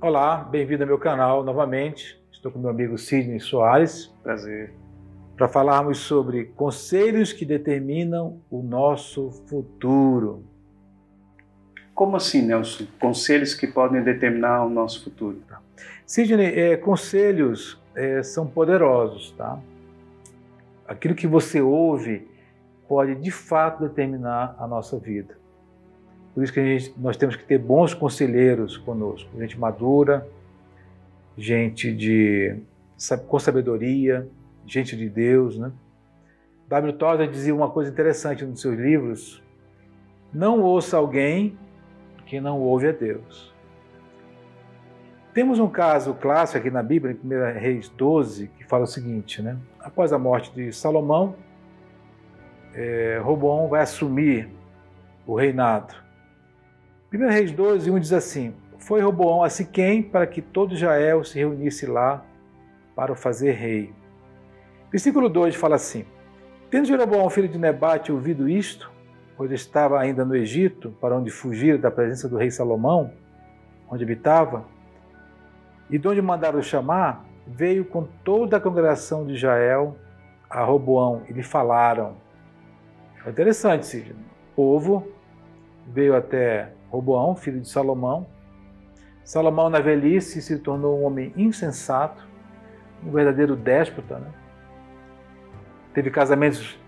Olá, bem-vindo ao meu canal novamente. Estou com meu amigo Sidney Soares. Prazer. Para falarmos sobre conselhos que determinam o nosso futuro. Como assim, Nelson? Conselhos que podem determinar o nosso futuro. Sidney, conselhos são poderosos, tá? Aquilo que você ouve pode de fato determinar a nossa vida. Por isso que nós temos que ter bons conselheiros conosco, gente madura, gente com sabedoria, gente de Deus, né? W. Tozer dizia uma coisa interessante nos seus livros: não ouça alguém que não ouve a Deus. Temos um caso clássico aqui na Bíblia, em 1 Reis 12, que fala o seguinte, né? Após a morte de Salomão, Roboão vai assumir o reinado. 1 Reis 12, 1 diz assim: foi Roboão a Siquém para que todo Israel se reunisse lá para o fazer rei. Versículo 2 fala assim: tendo Jeroboão, filho de Nebate, ouvido isto, pois estava ainda no Egito, para onde fugir da presença do rei Salomão, onde habitava, e de onde mandaram chamar, veio com toda a congregação de Israel a Roboão e lhe falaram. É interessante, Sidney. O povo veio até Roboão, filho de Salomão. Salomão, na velhice, se tornou um homem insensato, um verdadeiro déspota, né? Teve casamentos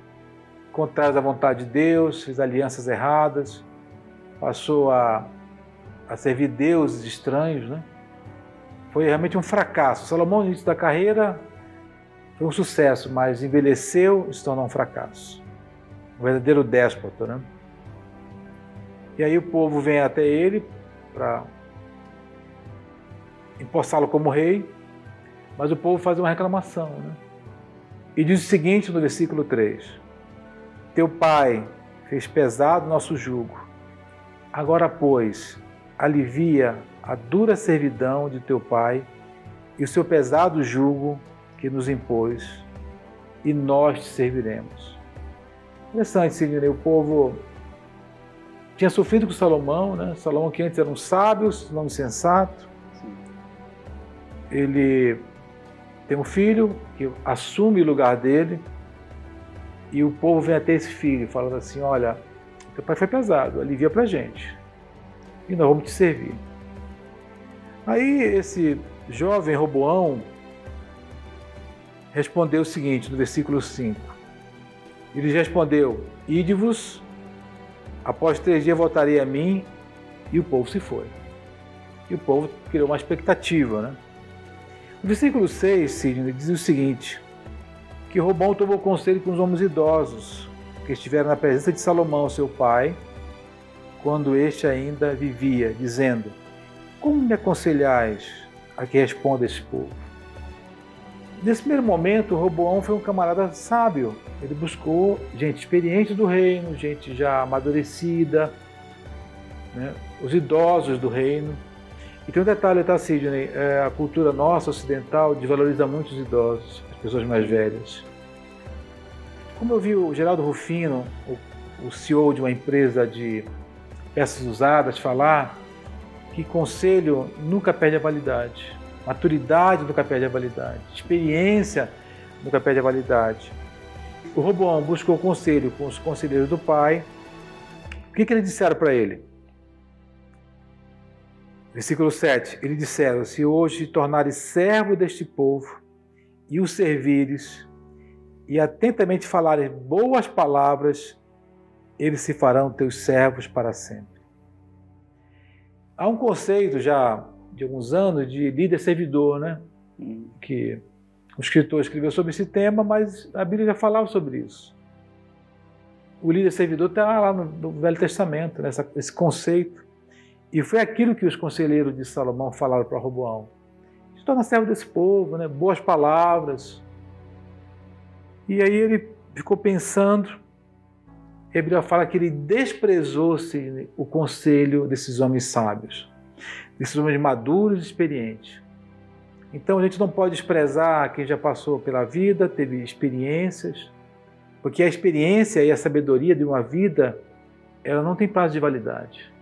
contrários à vontade de Deus, fez alianças erradas, passou a servir deuses estranhos, né? Foi realmente um fracasso. Salomão, no início da carreira, foi um sucesso, mas envelheceu e se tornou um fracasso. Um verdadeiro déspota, né? E aí o povo vem até ele para empossá-lo como rei, mas o povo faz uma reclamação, né? E diz o seguinte no versículo 3: teu pai fez pesado nosso jugo, agora, pois, alivia a dura servidão de teu pai e o seu pesado jugo que nos impôs, e nós te serviremos. Interessante, Sidney, o povo tinha sofrido com Salomão, né? Salomão, que antes era um sábio, não insensato. Ele tem um filho que assume o lugar dele, e o povo vem até esse filho falando assim: olha, teu pai foi pesado, alivia pra gente, e nós vamos te servir. Aí esse jovem Roboão respondeu o seguinte, no versículo 5. Ele respondeu: ide-vos, após 3 dias voltarei a mim, e o povo se foi. E o povo criou uma expectativa, né? No versículo 6, Sidney, diz o seguinte: que Roboão tomou conselho com os homens idosos que estiveram na presença de Salomão, seu pai, quando este ainda vivia, dizendo: como me aconselhais a que responda esse povo? Nesse primeiro momento, Roboão foi um camarada sábio. Ele buscou gente experiente do reino, gente já amadurecida, né? Os idosos do reino. E tem um detalhe, tá, Sidney? A cultura nossa, ocidental, desvaloriza muito os idosos, as pessoas mais velhas. Como eu vi o Geraldo Rufino, o CEO de uma empresa de peças usadas, falar que conselho nunca perde a validade, maturidade nunca perde a validade, experiência nunca perde a validade. O Roboão buscou conselho com os conselheiros do pai. O que eles disseram para ele? Versículo 7, eles disseram: se hoje te tornares servo deste povo e o servires, e atentamente falares boas palavras, eles se farão teus servos para sempre. Há um conceito já de alguns anos de líder-servidor, né? Que um escritor escreveu sobre esse tema, mas a Bíblia já falava sobre isso. O líder-servidor está lá no Velho Testamento, né? Esse conceito. E foi aquilo que os conselheiros de Salomão falaram para Roboão: se torna servo desse povo, né? Boas palavras. E aí ele ficou pensando, e a Bíblia fala que ele desprezou-se o conselho desses homens sábios, desses homens maduros e experientes. Então a gente não pode desprezar quem já passou pela vida, teve experiências, porque a experiência e a sabedoria de uma vida, ela não tem prazo de validade,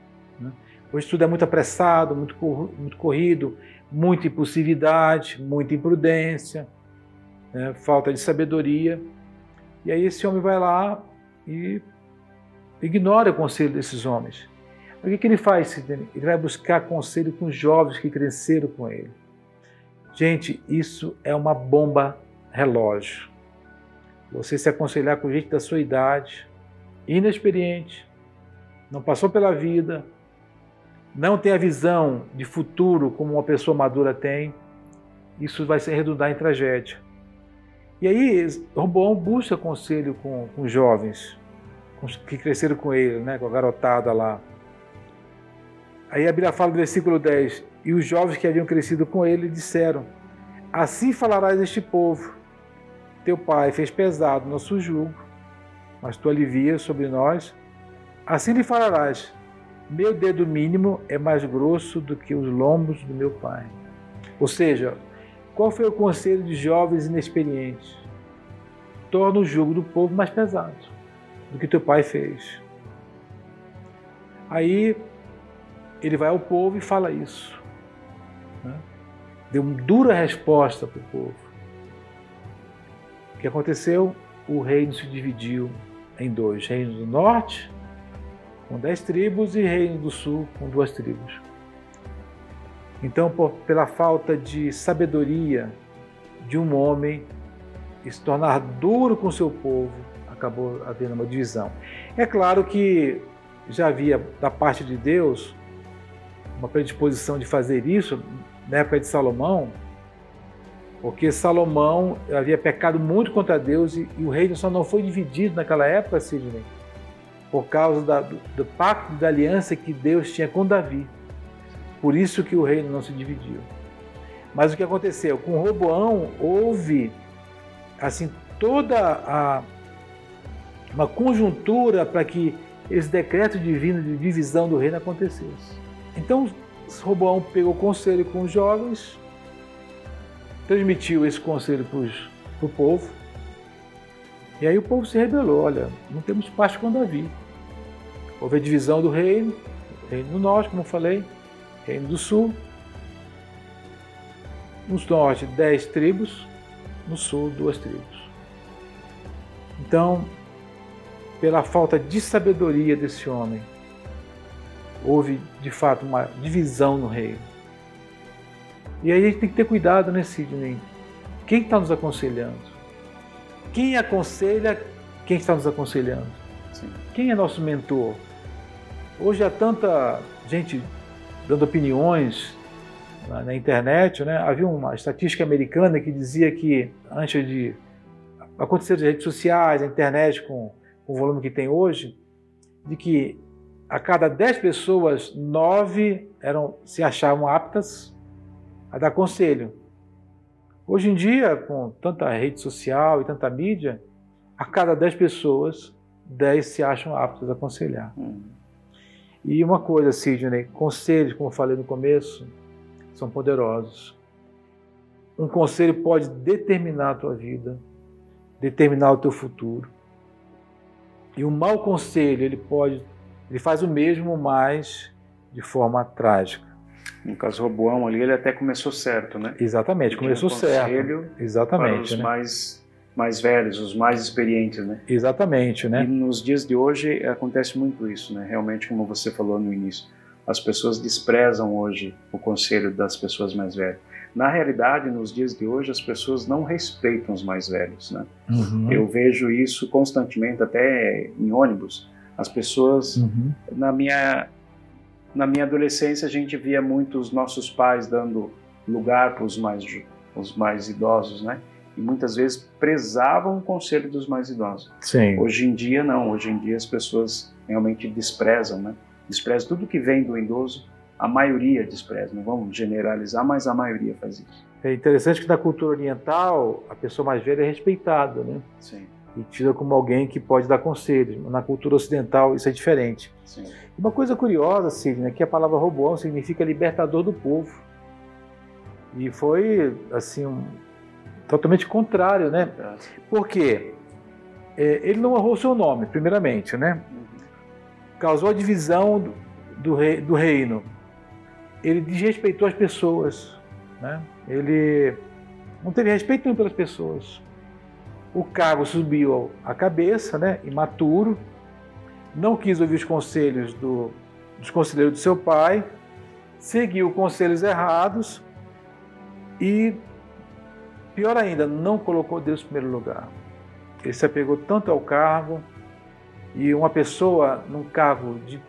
né? Hoje tudo é muito apressado, muito corrido, muita impulsividade, muita imprudência, né? Falta de sabedoria. E aí esse homem vai lá e ignora o conselho desses homens. O que ele faz? Ele vai buscar conselho com os jovens que cresceram com ele. Gente, isso é uma bomba relógio. Você se aconselhar com gente da sua idade, inexperiente, não passou pela vida, não tem a visão de futuro como uma pessoa madura tem, isso vai se redundar em tragédia. E aí, Roboão busca conselho com os jovens que cresceram com ele, né, com a garotada lá. Aí a Bíblia fala no versículo 10, e os jovens que haviam crescido com ele disseram, assim falarás este povo, teu pai fez pesado nosso jugo, mas tu alivias sobre nós, assim lhe falarás, meu dedo mínimo é mais grosso do que os lombos do meu pai. Ou seja, qual foi o conselho de jovens inexperientes? Torna o jugo do povo mais pesado do que teu pai fez. Aí ele vai ao povo e fala isso, né? Deu uma dura resposta para o povo. O que aconteceu? O reino se dividiu em dois. Reino do norte, com 10 tribos, e reino do sul, com 2 tribos. Então, pela falta de sabedoria de um homem e se tornar duro com seu povo, acabou havendo uma divisão. É claro que já havia, da parte de Deus, uma predisposição de fazer isso na época de Salomão, porque Salomão havia pecado muito contra Deus e o reino só não foi dividido naquela época, Sidney, por causa do pacto da aliança que Deus tinha com Davi. Por isso que o reino não se dividiu. Mas o que aconteceu? Com Roboão houve assim, toda uma conjuntura para que esse decreto divino de divisão do reino acontecesse. Então, Roboão pegou conselho com os jovens, transmitiu esse conselho para o povo, e aí o povo se rebelou. Olha, não temos parte com Davi. Houve a divisão do reino do norte, como eu falei, reino do sul. No norte, 10 tribos, no sul, 2 tribos. Então, pela falta de sabedoria desse homem, houve, de fato, uma divisão no reino. E aí a gente tem que ter cuidado, né, Sidney? Quem está nos aconselhando? Quem aconselha quem está nos aconselhando? Sim. Quem é nosso mentor? Hoje há tanta gente dando opiniões na internet, né? Havia uma estatística americana que dizia que antes de acontecer as redes sociais, a internet com o volume que tem hoje, de que a cada 10 pessoas, 9 se achavam aptas a dar conselho. Hoje em dia, com tanta rede social e tanta mídia, a cada 10 pessoas, 10 se acham aptas a aconselhar. E uma coisa, Sidney, conselhos, como eu falei no começo, são poderosos. Um conselho pode determinar a tua vida, determinar o teu futuro. E um mau conselho, ele faz o mesmo, mas de forma trágica. No caso Roboão ali, ele até começou certo, né? Exatamente, começou certo. Exatamente, para os mais velhos, os mais experientes, né? Exatamente, né? E nos dias de hoje acontece muito isso, né? Realmente, como você falou no início, as pessoas desprezam hoje o conselho das pessoas mais velhas. Na realidade, nos dias de hoje, as pessoas não respeitam os mais velhos, né? Uhum. Eu vejo isso constantemente, até em ônibus. As pessoas, na minha adolescência, a gente via muito os nossos pais dando lugar para os mais idosos, né? E muitas vezes prezavam o conselho dos mais idosos. Sim. Hoje em dia, não. Hoje em dia, as pessoas realmente desprezam, né? Desprezam tudo que vem do idoso. A maioria despreza. Não vamos generalizar, mas a maioria faz isso. É interessante que na cultura oriental, a pessoa mais velha é respeitada, né? Sim. E tida como alguém que pode dar conselhos. Na cultura ocidental, isso é diferente. Sim. Uma coisa curiosa, Sidney, é que a palavra Roboão significa libertador do povo. E foi, assim, totalmente contrário, né? Por quê? Ele não honrou seu nome, primeiramente, né? Causou a divisão do reino, ele desrespeitou as pessoas, né? Ele não teve respeito nenhum pelas pessoas. O cargo subiu à cabeça, né? Imaturo, não quis ouvir os conselhos dos conselheiros do seu pai, seguiu conselhos errados e, pior ainda, não colocou Deus em primeiro lugar. Ele se apegou tanto ao cargo, e uma pessoa num cargo de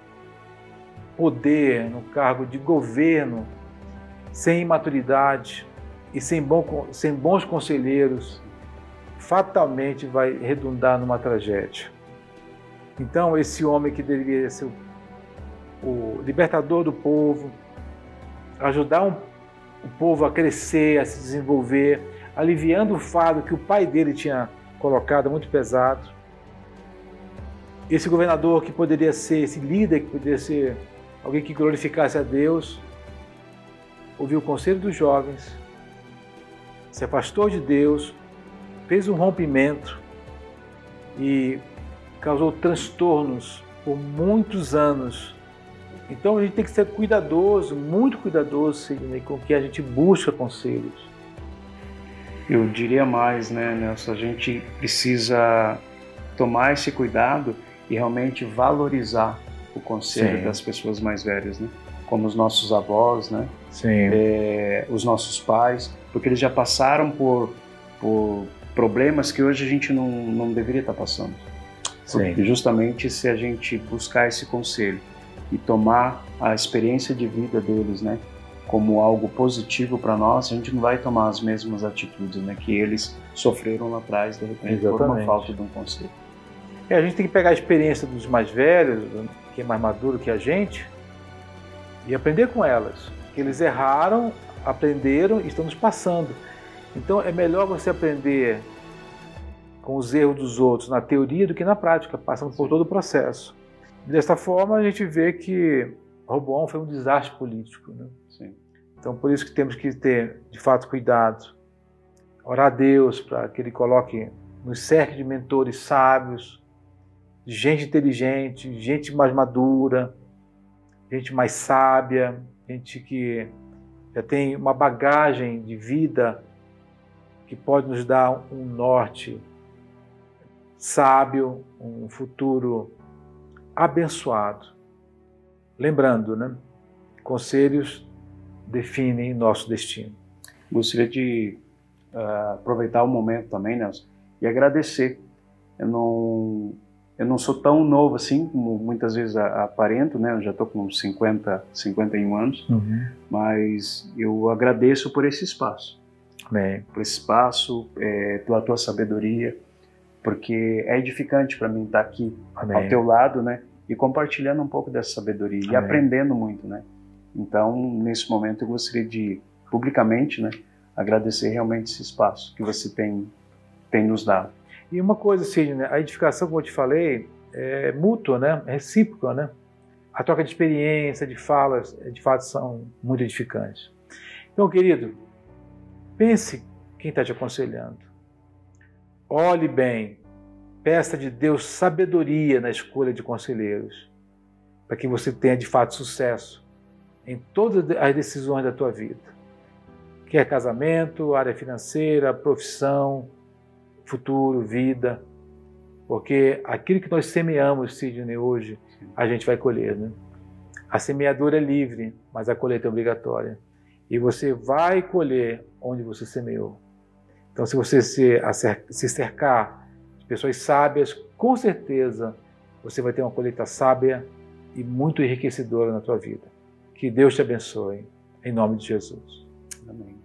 poder, num cargo de governo, sem imaturidade e sem bons conselheiros, fatalmente vai redundar numa tragédia. Então, esse homem que deveria ser o libertador do povo, ajudar o povo a crescer, a se desenvolver, aliviando o fardo que o pai dele tinha colocado, muito pesado. Esse governador que poderia ser, esse líder que poderia ser alguém que glorificasse a Deus, ouviu o conselho dos jovens, se afastou de Deus, fez um rompimento e causou transtornos por muitos anos. Então a gente tem que ser cuidadoso, muito cuidadoso, Sidney, com que a gente busca conselhos. Eu diria mais, né, Nelson? A gente precisa tomar esse cuidado e realmente valorizar o conselho das pessoas mais velhas, né? Como os nossos avós, né? Os nossos pais, porque eles já passaram por problemas que hoje a gente não deveria estar passando. Porque justamente se a gente buscar esse conselho e tomar a experiência de vida deles, né, como algo positivo para nós, a gente não vai tomar as mesmas atitudes, né, que eles sofreram lá atrás, de repente, por uma falta de um conselho. A gente tem que pegar a experiência dos mais velhos, que é mais maduro que a gente, e aprender com elas. Que eles erraram, aprenderam e estão nos passando. Então é melhor você aprender com os erros dos outros na teoria do que na prática, passando por todo o processo. Desta forma a gente vê que Roboão foi um desastre político, né? Então por isso que temos que ter de fato cuidado, orar a Deus para que Ele coloque, nos cerque de mentores sábios, de gente inteligente, gente mais madura, gente mais sábia, gente que já tem uma bagagem de vida que pode nos dar um norte sábio, um futuro abençoado. Lembrando, né? Conselhos definem nosso destino. Gostaria de aproveitar o momento também, Nelson, e agradecer. Eu não sou tão novo assim, como muitas vezes aparento, né? Eu já estou com 51 anos, mas eu agradeço por esse espaço. Amém. Por esse espaço, pela tua sabedoria, porque é edificante para mim estar aqui ao teu lado, né? E compartilhando um pouco dessa sabedoria e aprendendo muito, né? Então, nesse momento, eu gostaria de, publicamente, né, agradecer realmente esse espaço que você tem nos dado. E uma coisa, Sidney, a edificação, como eu te falei, é mútua, né? É recíproca, né? A troca de experiência, de falas, de fato, são muito edificantes. Então, querido, pense quem está te aconselhando. Olhe bem, peça de Deus sabedoria na escolha de conselheiros, para que você tenha de fato sucesso em todas as decisões da tua vida. Quer casamento, área financeira, profissão, futuro, vida. Porque aquilo que nós semeamos, Sidney, hoje, a gente vai colher, né? A semeadura é livre, mas a colheita é obrigatória. E você vai colher onde você semeou. Então, se você se cercar de pessoas sábias, com certeza você vai ter uma colheita sábia e muito enriquecedora na tua vida. Que Deus te abençoe, em nome de Jesus. Amém.